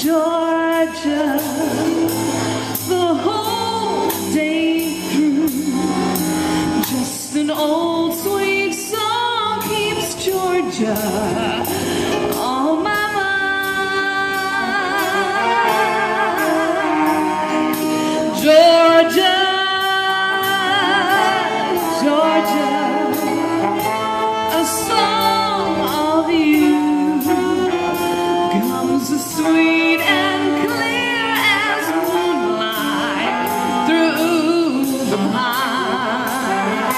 Georgia, the whole day through. Just an old sweet song keeps Georgia on my mind. Georgia, Georgia, a song of you comes as sweet and clear as moonlight through the pine.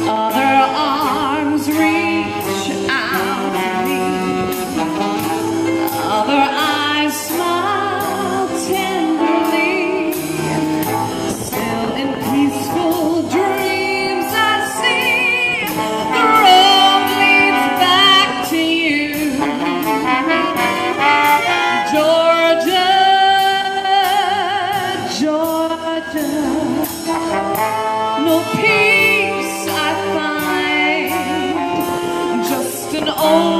Other arms reach out to me, other eyes smile tenderly. Still in peaceful dreams I see the road leads back to you. Georgia, Georgia, no peace I find, just an old